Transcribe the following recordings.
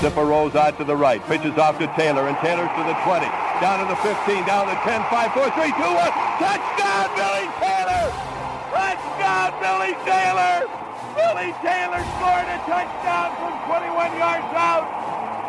Zipper rolls out to the right, pitches off to Taylor, and Taylor's to the 20, down to the 15, down to the 10, 5, 4, 3, 2, 1. Touchdown, Billy Taylor! Touchdown, Billy Taylor! Billy Taylor scored a touchdown from 21 yards out.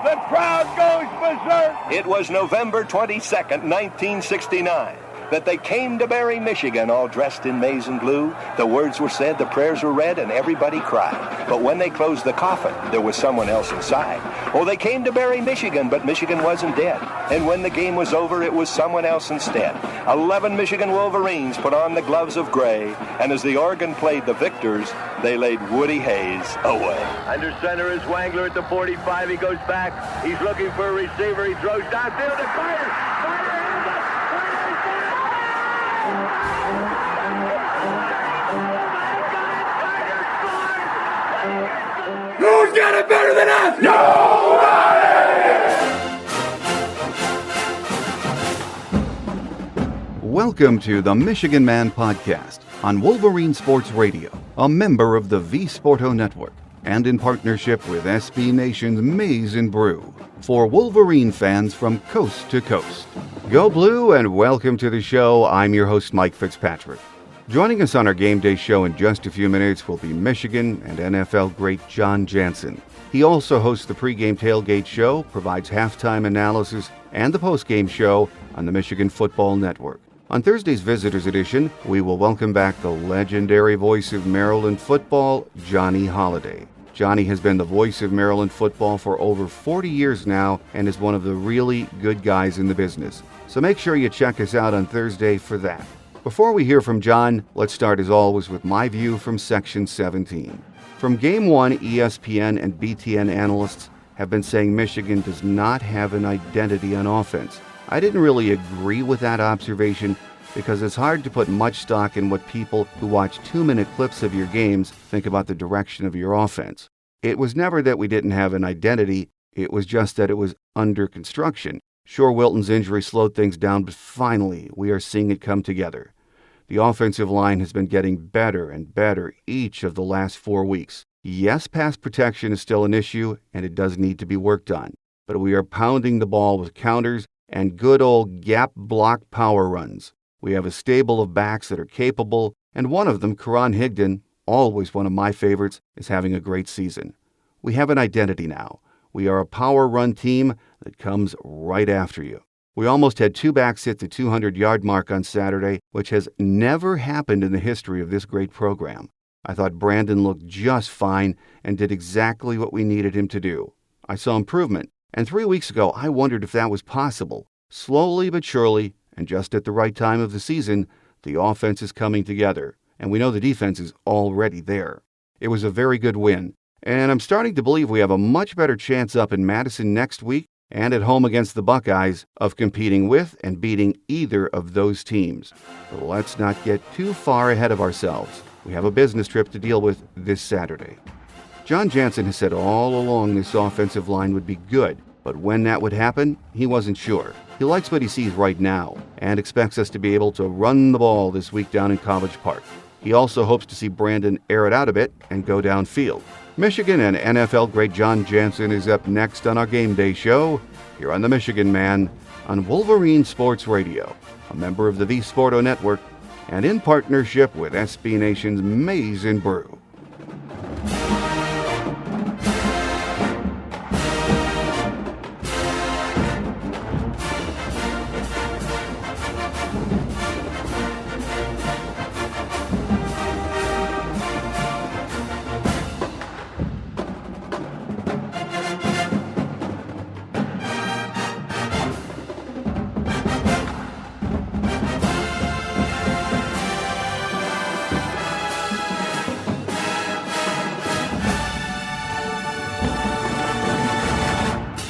The crowd goes berserk. It was November 22nd, 1969. That they came to Barry, Michigan, all dressed in maize and blue. The words were said, the prayers were read, and everybody cried. But when they closed the coffin, there was someone else inside. Oh, they came to Barry, Michigan, but Michigan wasn't dead. And when the game was over, it was someone else instead. 11 Michigan Wolverines put on the gloves of gray, and as the organ played the victors, they laid Woody Hayes away. Under center is Wangler at the 45. He goes back. He's looking for a receiver. He throws downfield to Carter. Who's got it better than us? Nobody! Welcome to the Michigan Man Podcast on Wolverine Sports Radio, a member of the V Sporto Network, and in partnership with SB Nation's Maize and Brew, for Wolverine fans from coast to coast. Go Blue and welcome to the show. I'm your host, Mike Fitzpatrick. Joining us on our game day show in just a few minutes will be Michigan and NFL great Jon Jansen. He also hosts the pregame tailgate show, provides halftime analysis, and the postgame show on the Michigan Football Network. On Thursday's Visitors Edition, we will welcome back the legendary voice of Maryland football, Johnny Holldiday. Johnny has been the voice of Maryland football for over 40 years now and is one of the really good guys in the business. So make sure you check us out on Thursday for that. Before we hear from John, let's start as always with my view from Section 17. From Game 1, ESPN and BTN analysts have been saying Michigan does not have an identity on offense. I didn't really agree with that observation because it's hard to put much stock in what people who watch 2-minute clips of your games think about the direction of your offense. It was never that we didn't have an identity, it was just that it was under construction. Sure, Wilton's injury slowed things down, but finally, we are seeing it come together. The offensive line has been getting better and better each of the last 4 weeks. Yes, pass protection is still an issue, and it does need to be worked on. But we are pounding the ball with counters and good old gap block power runs. We have a stable of backs that are capable, and one of them, Karan Higdon, always one of my favorites, is having a great season. We have an identity now. We are a power run team that comes right after you. We almost had 2 backs hit the 200-yard mark on Saturday, which has never happened in the history of this great program. I thought Brandon looked just fine and did exactly what we needed him to do. I saw improvement, and 3 weeks ago I wondered if that was possible. Slowly but surely, and just at the right time of the season, the offense is coming together, and we know the defense is already there. It was a very good win. And I'm starting to believe we have a much better chance up in Madison next week and at home against the Buckeyes of competing with and beating either of those teams. But let's not get too far ahead of ourselves. We have a business trip to deal with this Saturday. Jon Jansen has said all along this offensive line would be good, but when that would happen, he wasn't sure. He likes what he sees right now and expects us to be able to run the ball this week down in College Park. He also hopes to see Brandon air it out a bit and go downfield. Michigan and NFL great Jon Jansen is up next on our Game Day show here on the Michigan Man on Wolverine Sports Radio, a member of the V Sporto Network and in partnership with SB Nation's Maize and Brew.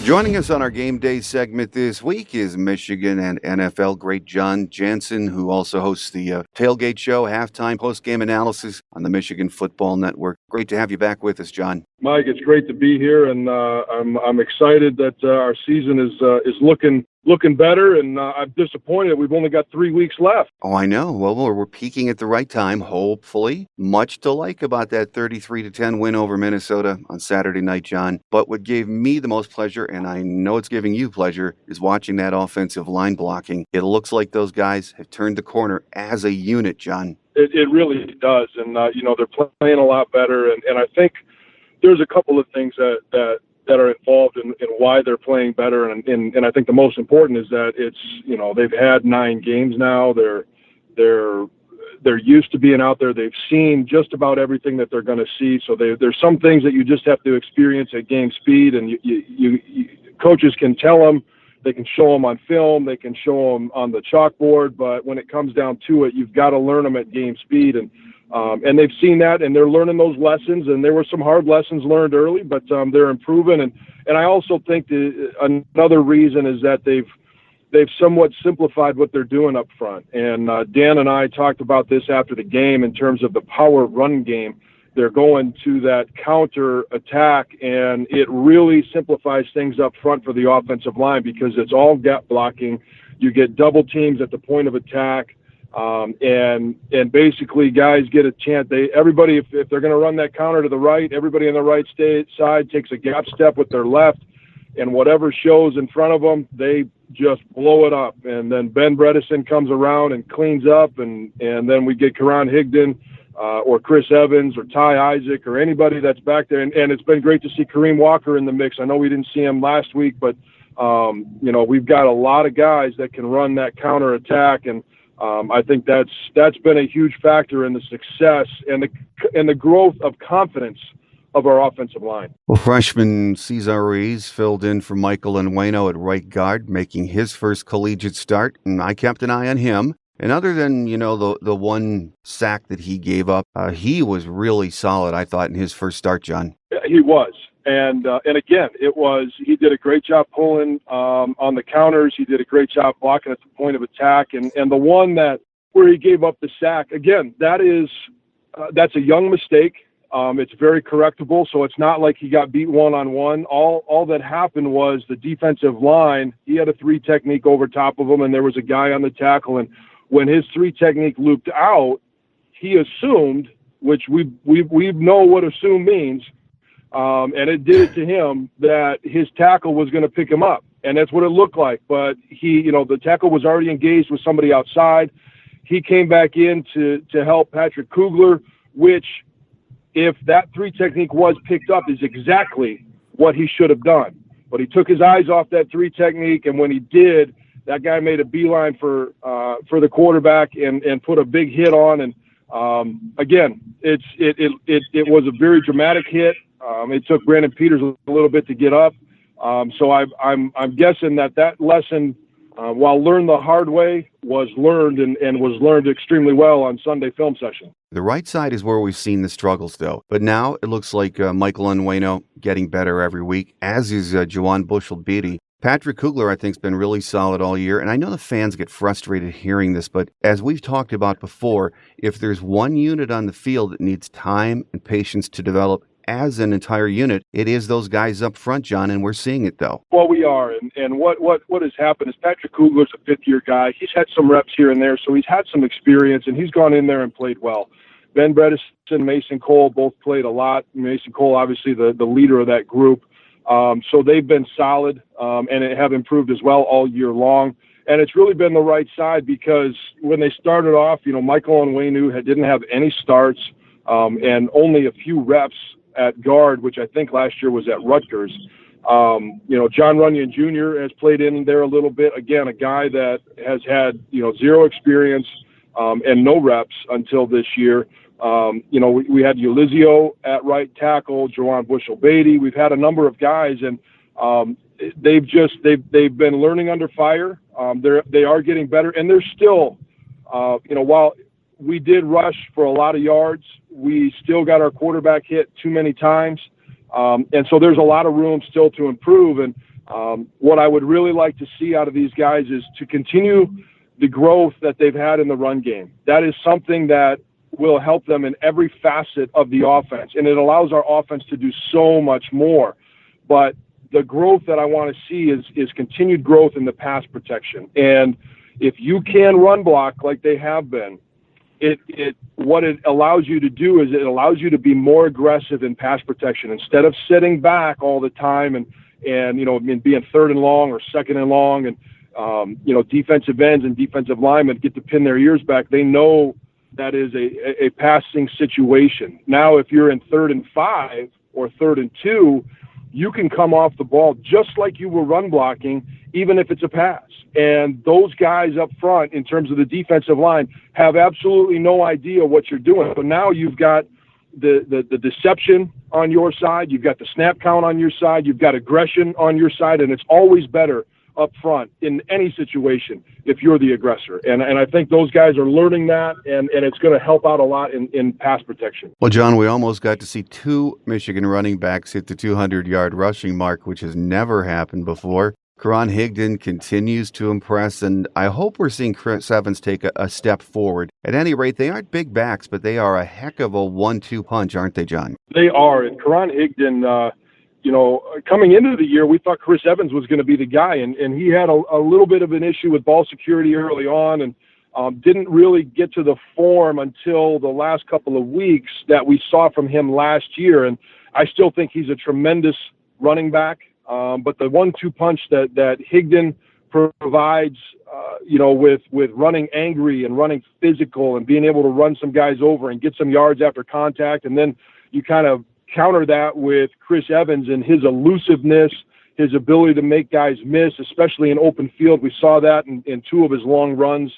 Joining us on our Game Day segment this week is Michigan and NFL great Jon Jansen, who also hosts the Tailgate Show, halftime post-game analysis on the Michigan Football Network. Great to have you back with us, John. Mike, it's great to be here, and I'm excited that our season is looking looking better, and I'm disappointed we've only got 3 weeks left. Oh, I know. Well, we're peaking at the right time, hopefully. Much to like about that 33-10 win over Minnesota on Saturday night, John. But what gave me the most pleasure, and I know it's giving you pleasure, is watching that offensive line blocking. It looks like those guys have turned the corner as a unit, John. It really does, and they're playing a lot better, and I think there's a couple of things that are involved in why they're playing better, and I think the most important is that it's they've had 9 games now. They're used to being out there. They've seen just about everything that they're going to see. So there's some things that you just have to experience at game speed, and you coaches can tell them. They can show them on film. They can show them on the chalkboard. But when it comes down to it, you've got to learn them at game speed. And they've seen that, and they're learning those lessons. And there were some hard lessons learned early, but they're improving. And I also think another reason is that they've somewhat simplified what they're doing up front. And Dan and I talked about this after the game in terms of the power run game. They're going to that counter attack, and it really simplifies things up front for the offensive line because it's all gap blocking. You get double teams at the point of attack, and basically guys get a chance. Everybody, if they're going to run that counter to the right, everybody on the right side takes a gap step with their left, and whatever shows in front of them, they just blow it up. And then Ben Bredesen comes around and cleans up, and then we get Karan Higdon, or Chris Evans or Ty Isaac or anybody that's back there. And it's been great to see Kareem Walker in the mix. I know we didn't see him last week, but, we've got a lot of guys that can run that counter attack. And I think that's been a huge factor in the success and the growth of confidence of our offensive line. Well, freshman Cesar Ruiz filled in for Michael Onwenu at right guard, making his first collegiate start, and I kept an eye on him. And other than, the one sack that he gave up, he was really solid, I thought, in his first start, John. He was. And again, he did a great job pulling on the counters. He did a great job blocking at the point of attack. And the one where he gave up the sack, again, that's a young mistake. It's very correctable. So it's not like he got beat one-on-one. All that happened was the defensive line, he had a 3 technique over top of him, and there was a guy on the tackle. And when his 3 technique looped out, he assumed, which we know what assume means, and it did it to him, that his tackle was going to pick him up. And that's what it looked like. But the tackle was already engaged with somebody outside. He came back in to help Patrick Kugler, which, if that 3 technique was picked up, is exactly what he should have done. But he took his eyes off that 3 technique, and when he did, that guy made a beeline for the quarterback and put a big hit on. And again, it was a very dramatic hit. It took Brandon Peters a little bit to get up. So I'm guessing that lesson, while learned the hard way, was learned and was learned extremely well on Sunday film session. The right side is where we've seen the struggles, though. But now it looks like Michael Onwenu getting better every week, as is Juwan Bushell-Beatty. Patrick Kugler, I think, has been really solid all year, and I know the fans get frustrated hearing this, but as we've talked about before, if there's one unit on the field that needs time and patience to develop as an entire unit, it is those guys up front, John, and we're seeing it, though. Well, we are, and what has happened is Patrick Kugler's a 5th-year guy. He's had some reps here and there, so he's had some experience, and he's gone in there and played well. Ben Bredesen and Mason Cole both played a lot. Mason Cole, obviously, the leader of that group. So they've been solid and have improved as well all year long. And it's really been the right side because when they started off, Michael Onwenu didn't have any starts and only a few reps at guard, which I think last year was at Rutgers. John Runyon Jr. has played in there a little bit. Again, a guy that has had, 0 experience and no reps until this year. We had Ulizio at right tackle, Juwan Bushell-Beatty. We've had a number of guys, and they've been learning under fire. They are getting better, and they're still, while we did rush for a lot of yards, we still got our quarterback hit too many times, and so there's a lot of room still to improve. And what I would really like to see out of these guys is to continue the growth that they've had in the run game. That is something that will help them in every facet of the offense, and it allows our offense to do so much more. But the growth that I want to see is continued growth in the pass protection. And if you can run block like they have been, what it allows you to do is it allows you to be more aggressive in pass protection instead of sitting back all the time and being third and long or second and long, and defensive ends and defensive linemen get to pin their ears back. They know that is a passing situation. Now, if you're in 3rd and 5 or 3rd and 2, you can come off the ball just like you were run blocking, even if it's a pass. And those guys up front, in terms of the defensive line, have absolutely no idea what you're doing. But now you've got the deception on your side, you've got the snap count on your side, you've got aggression on your side, and it's always better up front in any situation if you're the aggressor. And I think those guys are learning that, and it's going to help out a lot in pass protection. Well, John, we almost got to see 2 Michigan running backs hit the 200-yard rushing mark, which has never happened before. Jon Higdon continues to impress, and I hope we're seeing Chris Evans take a step forward. At any rate, they aren't big backs, but they are a heck of a 1-2 punch, aren't they, John? They are. And Jon Higdon, coming into the year, we thought Chris Evans was going to be the guy, and he had a little bit of an issue with ball security early on, and didn't really get to the form until the last couple of weeks that we saw from him last year. And I still think he's a tremendous running back. But the 1-2 punch that Higdon provides, with running angry and running physical and being able to run some guys over and get some yards after contact, and then you kind of counter that with Chris Evans and his elusiveness, his ability to make guys miss, especially in open field. We saw that in 2 of his long runs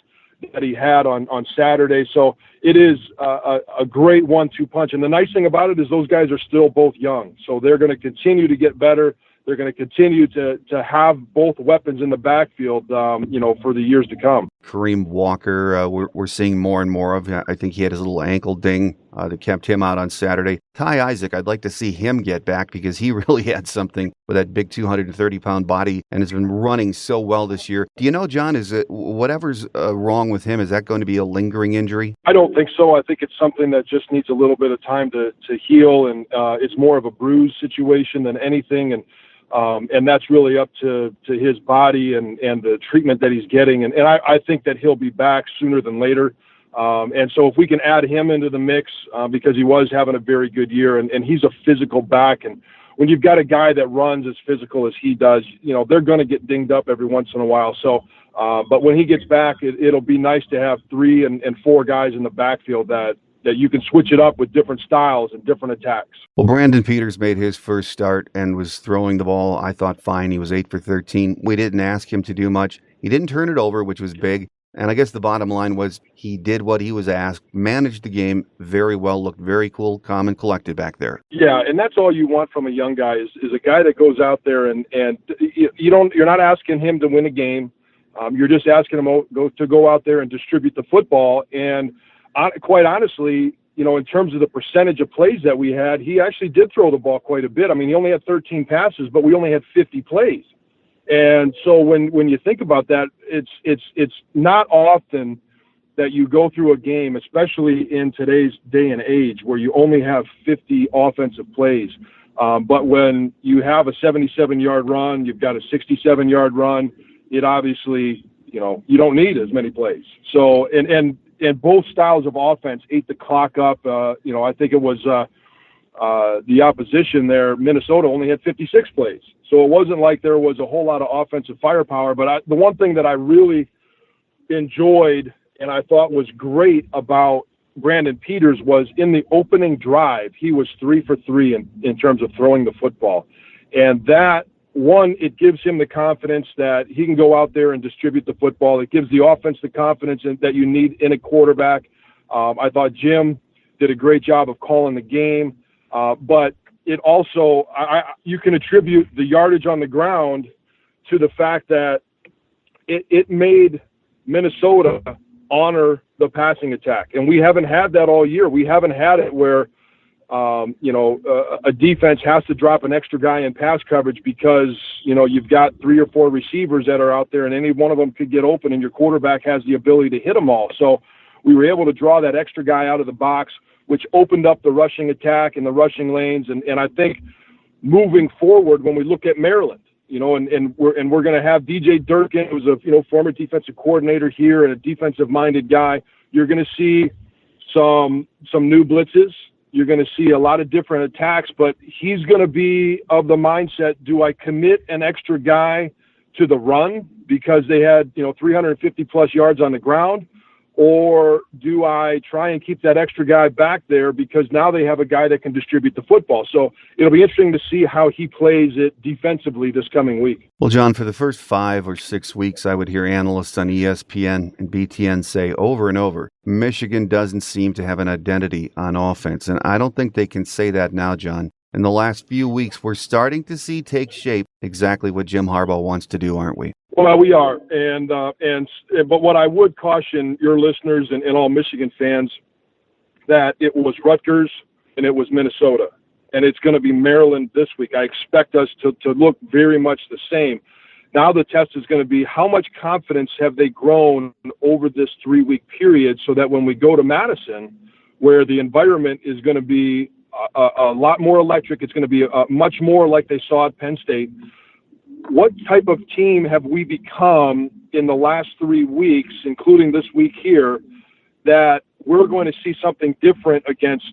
that he had on Saturday. So it is a great 1-2 punch. And the nice thing about it is those guys are still both young, so they're going to continue to get better. They're going to continue to have both weapons in the backfield, for the years to come. Kareem Walker, we're seeing more and more of. I think he had his little ankle ding that kept him out on Saturday. Ty Isaac, I'd like to see him get back because he really had something with that big 230-pound body and has been running so well this year. Do you know, John, is it whatever's wrong with him, is that going to be a lingering injury? I don't think so. I think it's something that just needs a little bit of time to heal, and it's more of a bruise situation than anything. And that's really up to his body and the treatment that he's getting. And I think that he'll be back sooner than later. And so if we can add him into the mix, because he was having a very good year, and he's a physical back. And when you've got a guy that runs as physical as he does, they're going to get dinged up every once in a while. So, but when he gets back, it'll be nice to have 3 and 4 guys in the backfield that you can switch it up with different styles and different attacks. Well, Brandon Peters made his first start and was throwing the ball, I thought, fine. He was 8 for 13. We didn't ask him to do much. He didn't turn it over, which was big. And I guess the bottom line was he did what he was asked, managed the game very well, looked very cool, calm, and collected back there. Yeah, and that's all you want from a young guy is a guy that goes out there and you're not asking him to win a game. You're just asking him to go out there and distribute the football. And quite honestly, in terms of the percentage of plays that we had, he actually did throw the ball quite a bit. I mean, he only had 13 passes, but we only had 50 plays. And so when you think about that, it's not often that you go through a game, especially in today's day and age, where you only have 50 offensive plays. But when you have a 77-yard run, you've got a 67-yard run, it obviously, you don't need as many plays. So, and both styles of offense ate the clock up. I think it was the opposition there, Minnesota, only had 56 plays. So it wasn't like there was a whole lot of offensive firepower. But the one thing that I really enjoyed and I thought was great about Brandon Peters was in the opening drive, he was 3 for 3 in terms of throwing the football. And that, one, it gives him the confidence that he can go out there and distribute the football. It gives the offense the confidence that you need in a quarterback. I thought Jim did a great job of calling the game. But it also, you can attribute the yardage on the ground to the fact that it made Minnesota honor the passing attack. And we haven't had that all year. We haven't had it where a defense has to drop an extra guy in pass coverage because, you've got 3 or 4 receivers that are out there and any one of them could get open and your quarterback has the ability to hit them all. So we were able to draw that extra guy out of the box, which opened up the rushing attack and the rushing lanes. And I think moving forward when we look at Maryland. And we're going to have DJ Durkin, who's a former defensive coordinator here and a defensive-minded guy. You're going to see some new blitzes. You're going to see a lot of different attacks, but he's going to be of the mindset: do I commit an extra guy to the run because they had 350 plus yards on the ground, or do I try and keep that extra guy back there because now they have a guy that can distribute the football? So it'll be interesting to see how he plays it defensively this coming week. Well, John, for the first 5 or 6 weeks, I would hear analysts on ESPN and BTN say over and over, Michigan doesn't seem to have an identity on offense. And I don't think they can say that now, John. In the last few weeks, we're starting to see take shape exactly what Jim Harbaugh wants to do, aren't we? Well, we are, but what I would caution your listeners and all Michigan fans, that it was Rutgers and it was Minnesota, and it's going to be Maryland this week. I expect us to look very much the same. Now the test is going to be how much confidence have they grown over this 3-week period, so that when we go to Madison, where the environment is going to be a lot more electric, it's going to be much more like they saw at Penn State. What type of team have we become in the last 3 weeks, including this week here, that we're going to see something different against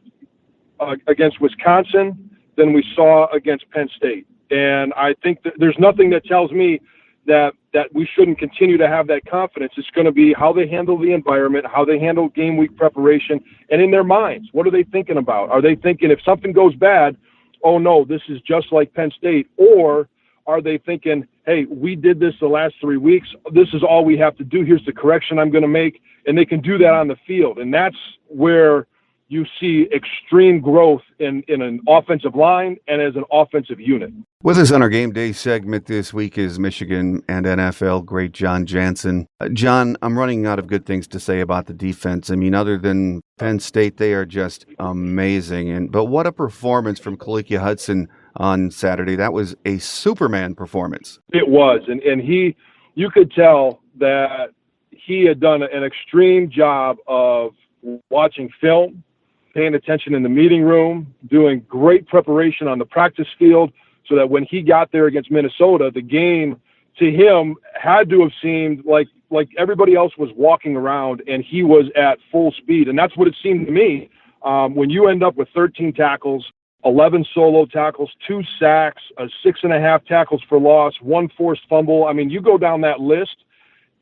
Wisconsin than we saw against Penn State? And I think that there's nothing that tells me that we shouldn't continue to have that confidence. It's going to be how they handle the environment, how they handle game week preparation, and in their minds, what are they thinking about? Are they thinking if something goes bad, oh no, this is just like Penn State? Or are they thinking, hey, we did this the last 3 weeks, this is all we have to do, here's the correction I'm going to make, and they can do that on the field. And that's where you see extreme growth in an offensive line and as an offensive unit. With us on our Game Day segment this week is Michigan and NFL great Jon Jansen. John, I'm running out of good things to say about the defense. I mean, other than Penn State, they are just amazing. But what a performance from Kalikia Hudson on Saturday. That was a Superman performance. It was, and you could tell that he had done an extreme job of watching film, paying attention in the meeting room, doing great preparation on the practice field, so that when he got there against Minnesota, the game to him had to have seemed like everybody else was walking around and he was at full speed. And that's what it seemed to me. When you end up with 13 tackles, 11 solo tackles, 2 sacks, 6.5 tackles for loss, 1 forced fumble. I mean, you go down that list,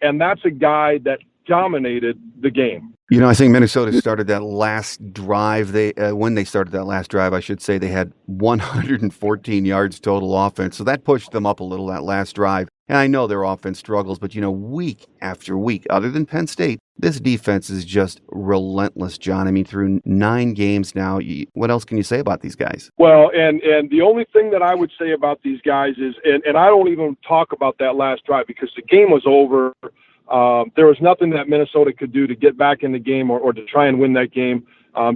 and that's a guy that dominated the game. You know, I think Minnesota started that last drive. When they started that last drive, I should say, they had 114 yards total offense. So that pushed them up a little, that last drive. And I know their offense struggles, but, week after week, other than Penn State, this defense is just relentless, John. I mean, through 9 games now, what else can you say about these guys? Well, and the only thing that I would say about these guys is, and I don't even talk about that last drive because the game was over. There was nothing that Minnesota could do to get back in the game or to try and win that game.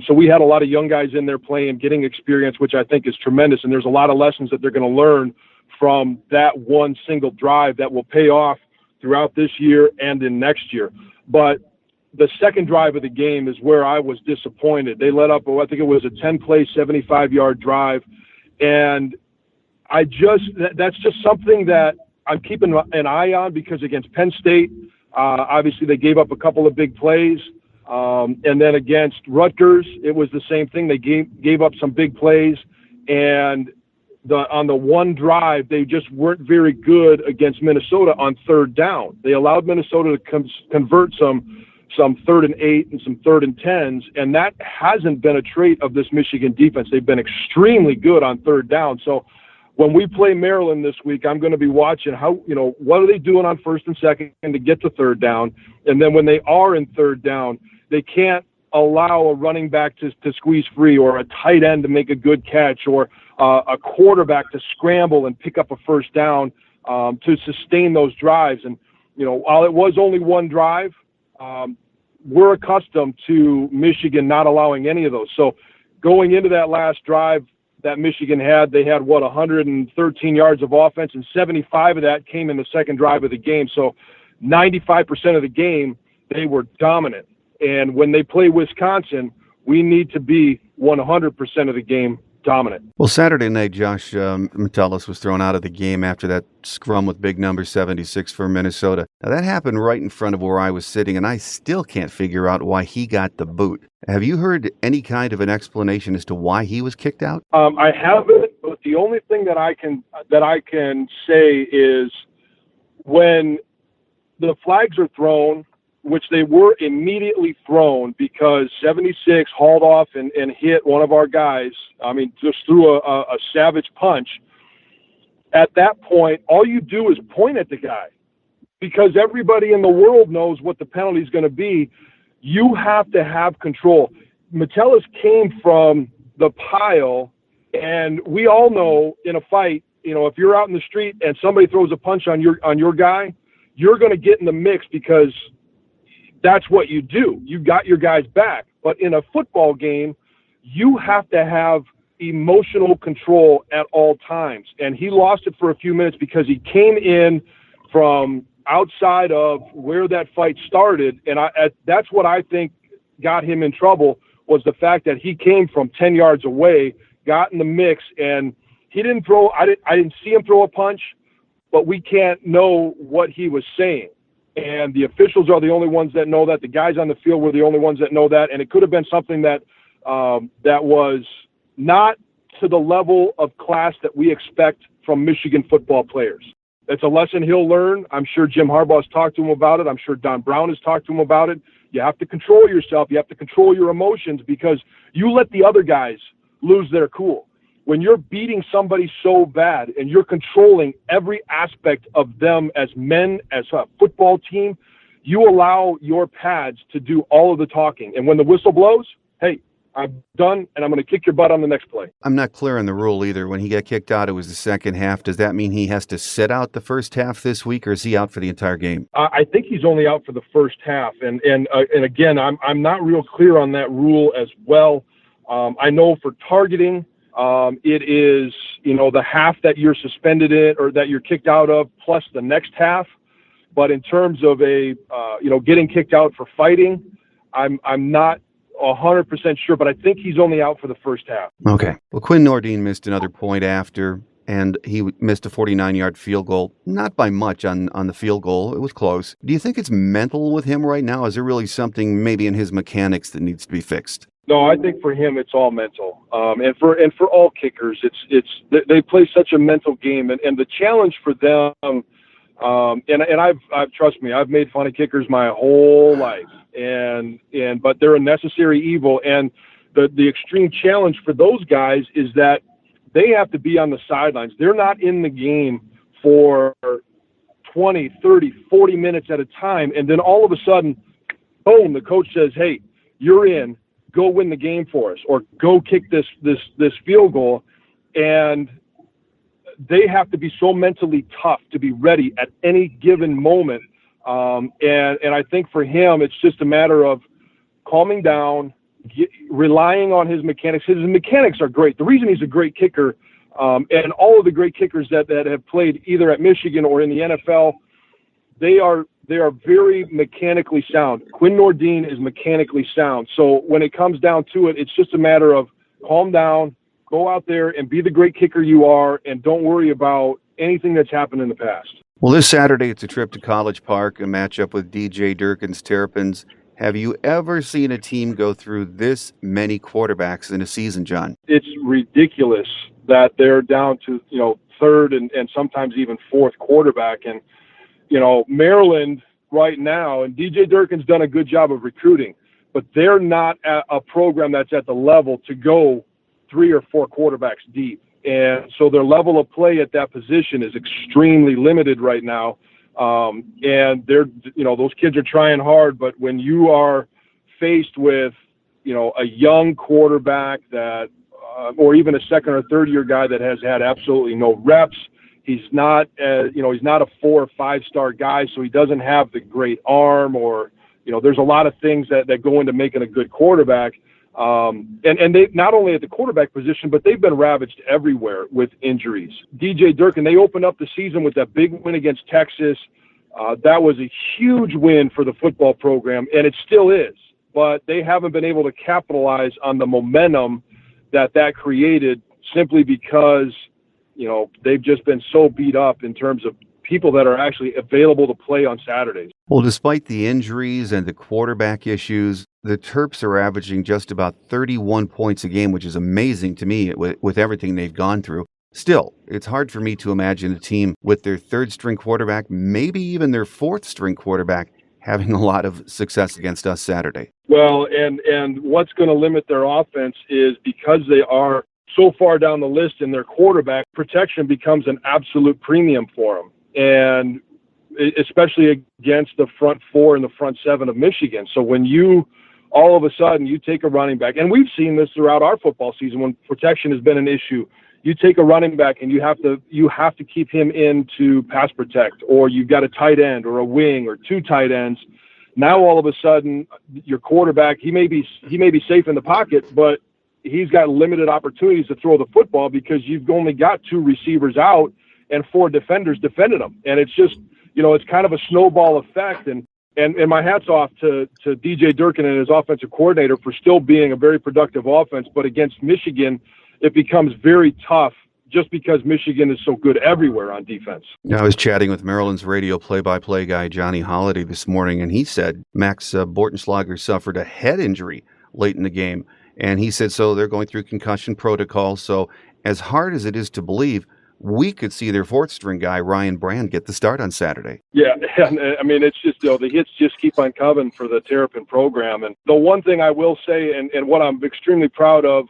So we had a lot of young guys in there playing, getting experience, which I think is tremendous. And there's a lot of lessons that they're going to learn from that one single drive that will pay off throughout this year and in next year. But the second drive of the game is where I was disappointed. They let up, I think it was a 10-play, 75-yard drive. And that's just something that I'm keeping an eye on, because against Penn State, obviously they gave up a couple of big plays. And then against Rutgers, it was the same thing. They gave up some big plays. And on the one drive, they just weren't very good against Minnesota on third down. They allowed Minnesota to convert some 3rd and 8 and some 3rd and 10s, and that hasn't been a trait of this Michigan defense. They've been extremely good on third down. So when we play Maryland this week, I'm going to be watching what are they doing on 1st and 2nd to get to third down. And then when they are in third down, they can't allow a running back to squeeze free, or a tight end to make a good catch, or a quarterback to scramble and pick up a first down to sustain those drives. And, while it was only one drive, we're accustomed to Michigan not allowing any of those. So going into that last drive that Michigan had, they had 113 yards of offense, and 75 of that came in the second drive of the game. So 95% of the game, they were dominant. And when they play Wisconsin, we need to be 100% of the game dominant. Well, Saturday night, Josh Metellus was thrown out of the game after that scrum with big number 76 for Minnesota. Now, that happened right in front of where I was sitting, and I still can't figure out why he got the boot. Have you heard any kind of an explanation as to why he was kicked out? I haven't, but the only thing that I can say is when the flags are thrown, which they were immediately thrown because 76 hauled off and hit one of our guys. I mean, just threw a savage punch. At that point, all you do is point at the guy because everybody in the world knows what the penalty is going to be. You have to have control. Metellus came from the pile, and we all know in a fight, if you're out in the street and somebody throws a punch on your guy, you're going to get in the mix because that's what you do. You got your guys back. But in a football game, you have to have emotional control at all times. And he lost it for a few minutes because he came in from outside of where that fight started. And that's what I think got him in trouble, was the fact that he came from 10 yards away, got in the mix, and he didn't throw. I didn't see him throw a punch, but we can't know what he was saying. And the officials are the only ones that know that. The guys on the field were the only ones that know that. And it could have been something that that was not to the level of class that we expect from Michigan football players. It's a lesson he'll learn. I'm sure Jim Harbaugh's talked to him about it. I'm sure Don Brown has talked to him about it. You have to control yourself. You have to control your emotions because you let the other guys lose their cool. When you're beating somebody so bad and you're controlling every aspect of them as men, as a football team, you allow your pads to do all of the talking. And when the whistle blows, hey, I'm done, and I'm going to kick your butt on the next play. I'm not clear on the rule either. When he got kicked out, it was the second half. Does that mean he has to sit out the first half this week, or is he out for the entire game? I think he's only out for the first half. And again, I'm not real clear on that rule as well. I know for targeting, it is, the half that you're suspended in or that you're kicked out of plus the next half. But in terms of getting kicked out for fighting, I'm not 100% sure, but I think he's only out for the first half. Okay. Well, Quinn Nordine missed another point after, and he missed a 49-yard field goal. Not by much on the field goal. It was close. Do you think it's mental with him right now? Is there really something maybe in his mechanics that needs to be fixed? No, I think for him it's all mental, and for all kickers, they play such a mental game, and the challenge for them, and I've trust me, I've made fun of kickers my whole life, but they're a necessary evil, and the extreme challenge for those guys is that they have to be on the sidelines. They're not in the game for 20, 30, 40 minutes at a time, and then all of a sudden, boom, the coach says, hey, you're in. Go win the game for us, or go kick this field goal. And they have to be so mentally tough to be ready at any given moment. And I think for him, it's just a matter of calming down, relying on his mechanics. His mechanics are great. The reason he's a great kicker, and all of the great kickers that have played either at Michigan or in the NFL, they are very mechanically sound. Quinn Nordine is mechanically sound. So when it comes down to it, it's just a matter of calm down, go out there and be the great kicker you are, and don't worry about anything that's happened in the past. Well, this Saturday, it's a trip to College Park, a matchup with DJ Durkin's Terrapins. Have you ever seen a team go through this many quarterbacks in a season, John? It's ridiculous that they're down to, third and sometimes even fourth quarterback. And Maryland right now, and DJ Durkin's done a good job of recruiting, but they're not a program that's at the level to go 3 or 4 quarterbacks deep. And so their level of play at that position is extremely limited right now. And they're, those kids are trying hard, but when you are faced with, a young quarterback that, or even a second or third year guy that has had absolutely no reps, he's not a 4 or 5 star guy, so he doesn't have the great arm, or, there's a lot of things that go into making a good quarterback. And they not only at the quarterback position, but they've been ravaged everywhere with injuries. DJ Durkin, they opened up the season with that big win against Texas. That was a huge win for the football program, and it still is. But they haven't been able to capitalize on the momentum that created simply because, they've just been so beat up in terms of people that are actually available to play on Saturdays. Well, despite the injuries and the quarterback issues, the Terps are averaging just about 31 points a game, which is amazing to me with everything they've gone through. Still, it's hard for me to imagine a team with their third-string quarterback, maybe even their fourth-string quarterback, having a lot of success against us Saturday. Well, and what's going to limit their offense is because they are so far down the list in their quarterback, protection becomes an absolute premium for them. And especially against the front four and the front seven of Michigan. So when you all of a sudden you take a running back, and we've seen this throughout our football season when protection has been an issue, you take a running back and you have to keep him in to pass protect, or you've got a tight end or a wing or two tight ends. Now all of a sudden your quarterback, he may be safe in the pocket, but he's got limited opportunities to throw the football because you've only got two receivers out and four defenders defending them. And it's just, it's kind of a snowball effect. And my hat's off to DJ Durkin and his offensive coordinator for still being a very productive offense. But against Michigan, it becomes very tough just because Michigan is so good everywhere on defense. I was chatting with Maryland's radio play-by-play guy, Johnny Holldiday, this morning, and he said Max Bortenschlager suffered a head injury late in the game. And he said, so they're going through concussion protocol. So as hard as it is to believe, we could see their fourth-string guy, Ryan Brand, get the start on Saturday. Yeah, I mean, it's just, the hits just keep on coming for the Terrapin program. And the one thing I will say, and what I'm extremely proud of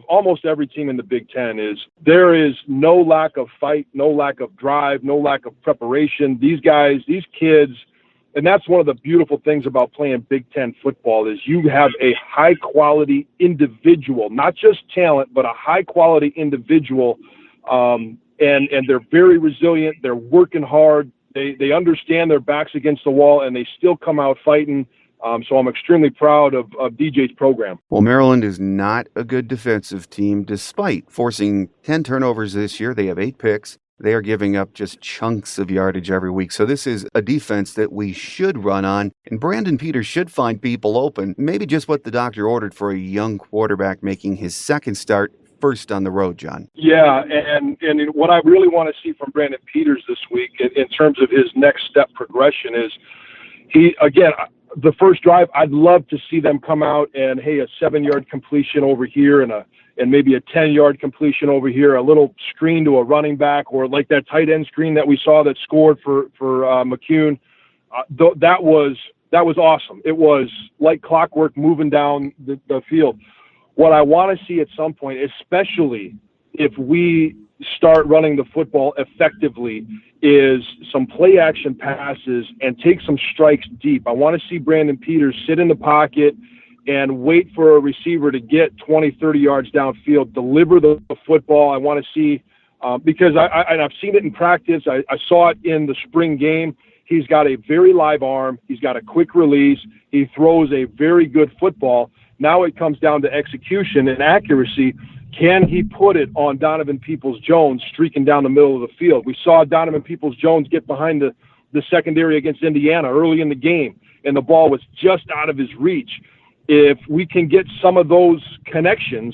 almost every team in the Big Ten, is there is no lack of fight, no lack of drive, no lack of preparation. These guys, these kids, and that's one of the beautiful things about playing Big Ten football is you have a high-quality individual, not just talent, but a high-quality individual. And they're very resilient. They're working hard. They understand their backs against the wall, and they still come out fighting. So I'm extremely proud of DJ's program. Well, Maryland is not a good defensive team, despite forcing 10 turnovers this year. They have 8 picks. They are giving up just chunks of yardage every week. So this is a defense that we should run on. And Brandon Peters should find people open. Maybe just what the doctor ordered for a young quarterback making his second start first on the road, John. Yeah, and what I really want to see from Brandon Peters this week in terms of his next step progression is the first drive, I'd love to see them come out and, hey, a 7-yard completion over here and maybe a 10-yard completion over here, a little screen to a running back, or like that tight end screen that we saw that scored for McCune. That was awesome. It was like clockwork moving down the field. What I want to see at some point, especially if we start running the football effectively, is some play action passes and take some strikes deep. I want to see Brandon Peters sit in the pocket and wait for a receiver to get 20, 30 yards downfield, deliver the football. I want to see, because I've seen it in practice. I saw it in the spring game. He's got a very live arm. He's got a quick release. He throws a very good football. Now it comes down to execution and accuracy. Can he put it on Donovan Peoples-Jones streaking down the middle of the field? We saw Donovan Peoples-Jones get behind the secondary against Indiana early in the game, and the ball was just out of his reach. If we can get some of those connections,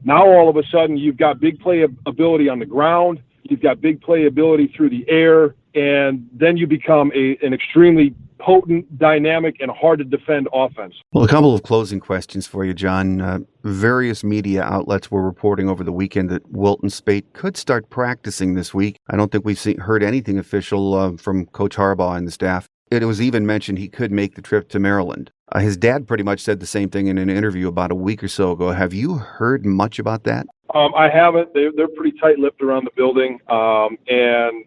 now all of a sudden you've got big play ability on the ground, you've got big play ability through the air, and then you become an extremely potent, dynamic, and hard-to-defend offense. Well, a couple of closing questions for you, John. Various media outlets were reporting over the weekend that Wilton Speight could start practicing this week. I don't think we've heard anything official from Coach Harbaugh and the staff. It was even mentioned he could make the trip to Maryland. His dad pretty much said the same thing in an interview about a week or so ago. Have you heard much about that? I haven't. They're pretty tight-lipped around the building, and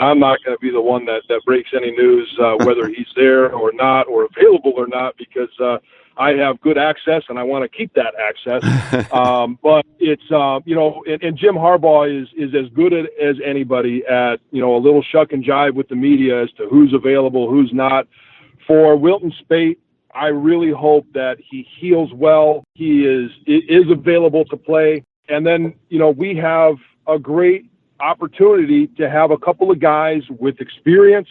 I'm not going to be the one that breaks any news whether he's there or not, or available or not, because I have good access and I want to keep that access. But it's and Jim Harbaugh is as good as anybody at a little shuck and jive with the media as to who's available, who's not. For Wilton Speight, I really hope that he heals well. He is available to play. And then, we have a great opportunity to have a couple of guys with experience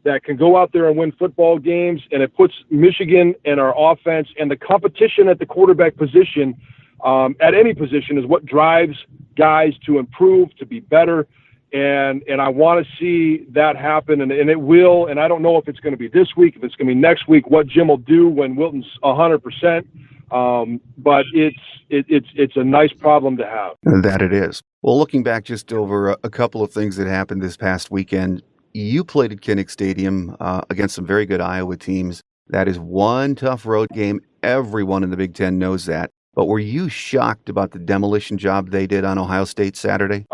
that can go out there and win football games. And it puts Michigan and our offense and the competition at the quarterback position, at any position, is what drives guys to improve, to be better. And I want to see that happen, and it will. And I don't know if it's going to be this week, if it's going to be next week, what Jim will do when Wilton's 100%. But it's a nice problem to have. That it is. Well, looking back just over a couple of things that happened this past weekend, you played at Kinnick Stadium against some very good Iowa teams. That is one tough road game. Everyone in the Big Ten knows that. But were you shocked about the demolition job they did on Ohio State Saturday?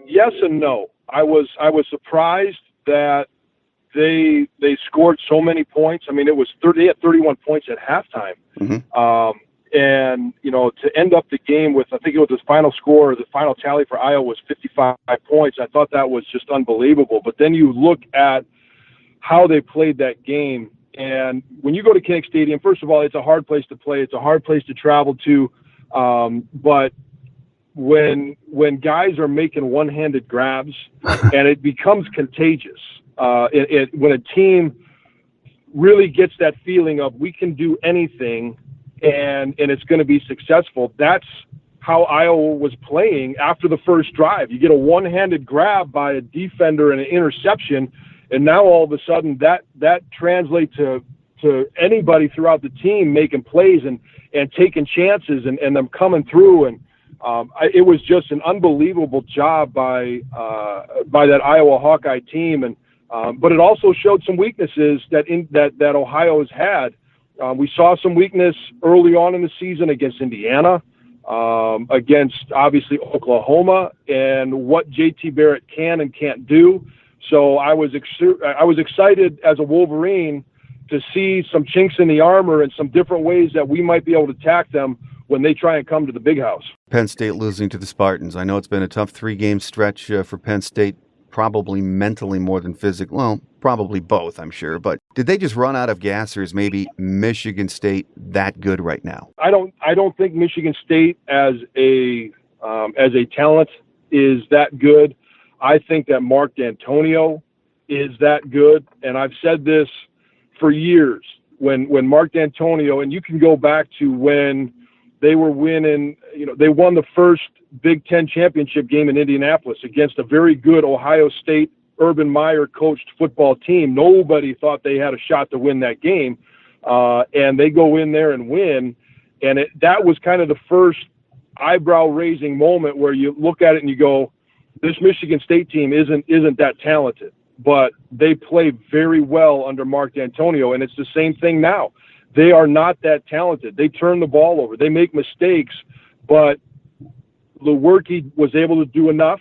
Yes and no. I was surprised that they scored so many points. I mean, they had 31 points at halftime. Mm-hmm. And, to end up the game with, I think it was the final score, or the final tally for Iowa was 55 points. I thought that was just unbelievable. But then you look at how they played that game. And when you go to Kinnick Stadium, first of all, it's a hard place to play. It's a hard place to travel to. But when guys are making one-handed grabs, and it becomes contagious, when a team really gets that feeling of we can do anything and it's going to be successful, that's how Iowa was playing after the first drive. You get a one-handed grab by a defender and an interception, and now all of a sudden that translates to anybody throughout the team making plays and taking chances and them coming through. And it was just an unbelievable job by that Iowa Hawkeye team. And but it also showed some weaknesses that Ohio has had. We saw some weakness early on in the season against Indiana, against obviously Oklahoma, and what JT Barrett can and can't do. So I was excited as a Wolverine to see some chinks in the armor and some different ways that we might be able to attack them when they try and come to the big house. Penn State losing to the Spartans. I know it's been a tough 3-game stretch for Penn State, probably mentally more than physically. Well, probably both, I'm sure. But did they just run out of gas, or is maybe Michigan State that good right now? I don't think Michigan State as a talent is that good. I think that Mark D'Antonio is that good, and I've said this for years. When Mark D'Antonio, and you can go back to when they were winning, they won the first Big Ten championship game in Indianapolis against a very good Ohio State Urban Meyer coached football team. Nobody thought they had a shot to win that game, and they go in there and win. And that was kind of the first eyebrow-raising moment where you look at it and you go, this Michigan State team isn't that talented, but they play very well under Mark D'Antonio, and it's the same thing now. They are not that talented. They turn the ball over. They make mistakes, but Lewerke was able to do enough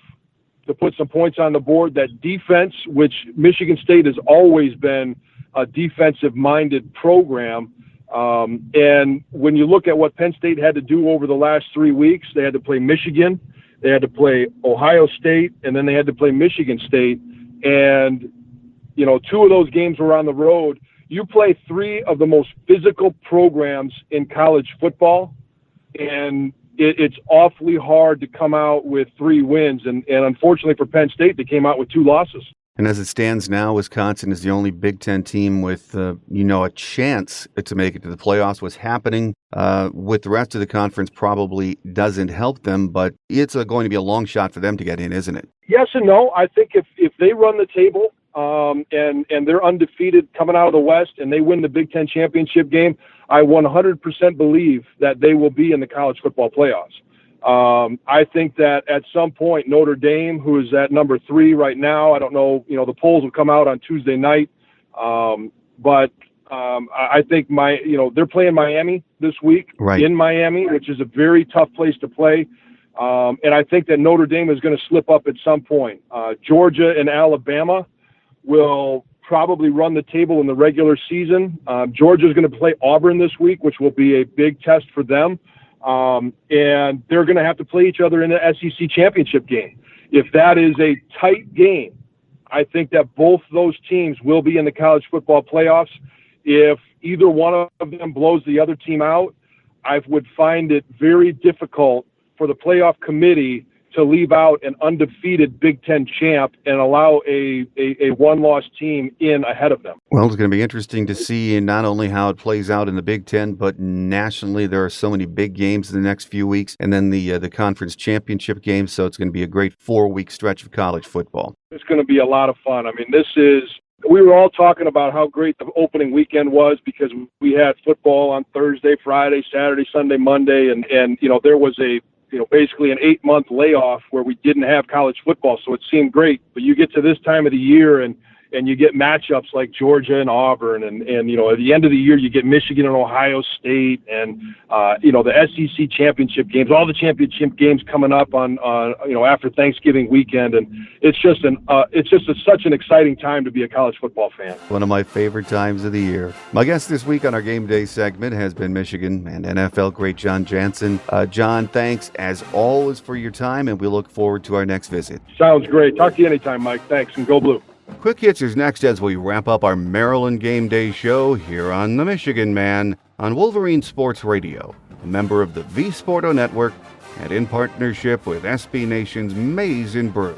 to put some points on the board. That defense, which Michigan State has always been a defensive-minded program, and when you look at what Penn State had to do over the last 3 weeks, they had to play Michigan, they had to play Ohio State, and then they had to play Michigan State. And, 2 of those games were on the road. You play 3 of the most physical programs in college football, and it's awfully hard to come out with 3 wins. And unfortunately for Penn State, they came out with 2 losses. And as it stands now, Wisconsin is the only Big Ten team with, a chance to make it to the playoffs. What's happening with the rest of the conference probably doesn't help them, but it's going to be a long shot for them to get in, isn't it? Yes and no. I think if they run the table and they're undefeated coming out of the West and they win the Big Ten championship game, I 100% believe that they will be in the college football playoffs. I think that at some point Notre Dame, who is at number 3 right now, I don't know, the polls will come out on Tuesday night, but I think they're playing Miami this week, right, in Miami, which is a very tough place to play. And I think that Notre Dame is going to slip up at some point. Georgia and Alabama will probably run the table in the regular season. Georgia is going to play Auburn this week, which will be a big test for them. And they're going to have to play each other in the SEC championship game. If that is a tight game, I think that both those teams will be in the college football playoffs. If either one of them blows the other team out, I would find it very difficult for the playoff committee to leave out an undefeated Big Ten champ and allow a one-loss team in ahead of them. Well, it's going to be interesting to see not only how it plays out in the Big Ten, but nationally. There are so many big games in the next few weeks, and then the conference championship games, so it's going to be a great 4-week stretch of college football. It's going to be a lot of fun. I mean, we were all talking about how great the opening weekend was because we had football on Thursday, Friday, Saturday, Sunday, Monday, and there was basically an 8-month layoff where we didn't have college football, so it seemed great. But you get to this time of the year and you get matchups like Georgia and Auburn, and at the end of the year you get Michigan and Ohio State, and the SEC championship games, all the championship games coming up on after Thanksgiving weekend, and it's just such an exciting time to be a college football fan. One of my favorite times of the year. My guest this week on our Game Day segment has been Michigan and NFL great Jon Jansen. Jon, thanks as always for your time, and we look forward to our next visit. Sounds great. Talk to you anytime, Mike. Thanks, and go Blue. Quick Hits is next as we wrap up our Maryland Game Day show here on The Michigan Man on Wolverine Sports Radio, a member of the V Sporto Network and in partnership with SB Nation's Maize and Brew.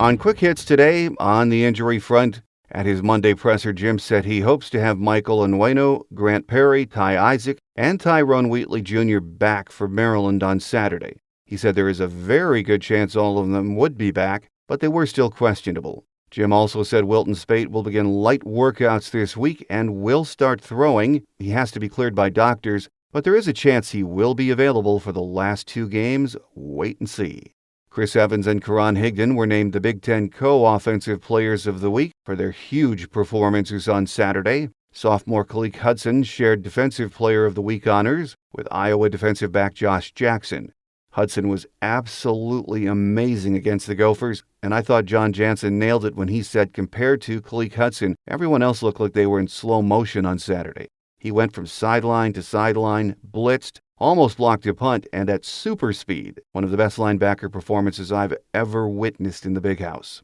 On Quick Hits today, on the injury front, at his Monday presser, Jim said he hopes to have Michael Onwenu, Grant Perry, Ty Isaac, and Tyrone Wheatley Jr. back for Maryland on Saturday. He said there is a very good chance all of them would be back, but they were still questionable. Jim also said Wilton Speight will begin light workouts this week and will start throwing. He has to be cleared by doctors, but there is a chance he will be available for the last 2 games. Wait and see. Chris Evans and Karan Higdon were named the Big Ten Co-Offensive Players of the Week for their huge performances on Saturday. Sophomore Khaleke Hudson shared Defensive Player of the Week honors with Iowa defensive back Josh Jackson. Hudson was absolutely amazing against the Gophers, and I thought Jon Jansen nailed it when he said compared to Khaleke Hudson, everyone else looked like they were in slow motion on Saturday. He went from sideline to sideline, blitzed, almost blocked a punt, and at super speed, one of the best linebacker performances I've ever witnessed in the Big House.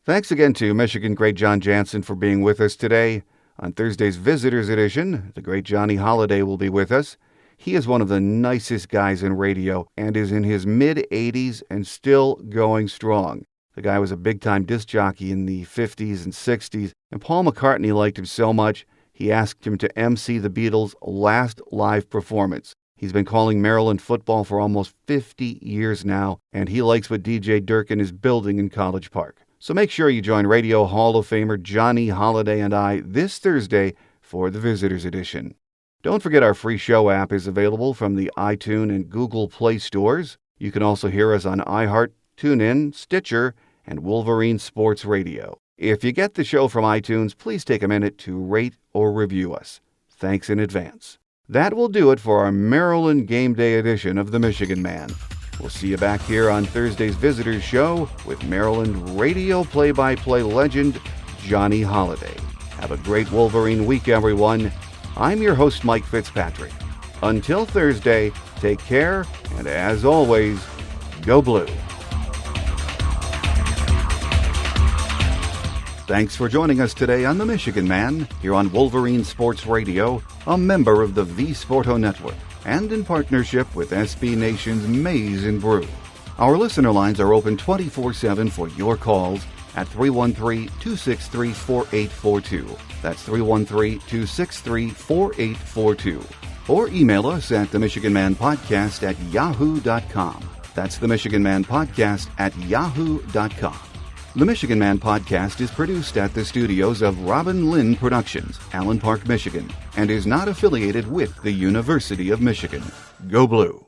Thanks again to Michigan great Jon Jansen for being with us today. On Thursday's Visitors Edition, the great Johnny Holldiday will be with us. He is one of the nicest guys in radio and is in his mid-80s and still going strong. The guy was a big-time disc jockey in the 50s and 60s, and Paul McCartney liked him so much, he asked him to MC the Beatles' last live performance. He's been calling Maryland football for almost 50 years now, and he likes what DJ Durkin is building in College Park. So make sure you join Radio Hall of Famer Johnny Holldiday and I this Thursday for the Visitors Edition. Don't forget our free show app is available from the iTunes and Google Play stores. You can also hear us on iHeart, TuneIn, Stitcher, and Wolverine Sports Radio. If you get the show from iTunes, please take a minute to rate or review us. Thanks in advance. That will do it for our Maryland Game Day edition of The Michigan Man. We'll see you back here on Thursday's Visitors Show with Maryland radio play-by-play legend Johnny Holldiday. Have a great Wolverine week, everyone. I'm your host, Mike Fitzpatrick. Until Thursday, take care, and as always, go Blue. Thanks for joining us today on The Michigan Man, here on Wolverine Sports Radio, a member of the V Sporto Network, and in partnership with SB Nation's Maize and Brew. Our listener lines are open 24/7 for your calls at 313-263-4842. That's 313-263-4842. Or email us at themichiganmanpodcast@yahoo.com. That's themichiganmanpodcast@yahoo.com. The Michigan Man Podcast is produced at the studios of Robin Lynn Productions, Allen Park, Michigan, and is not affiliated with the University of Michigan. Go Blue!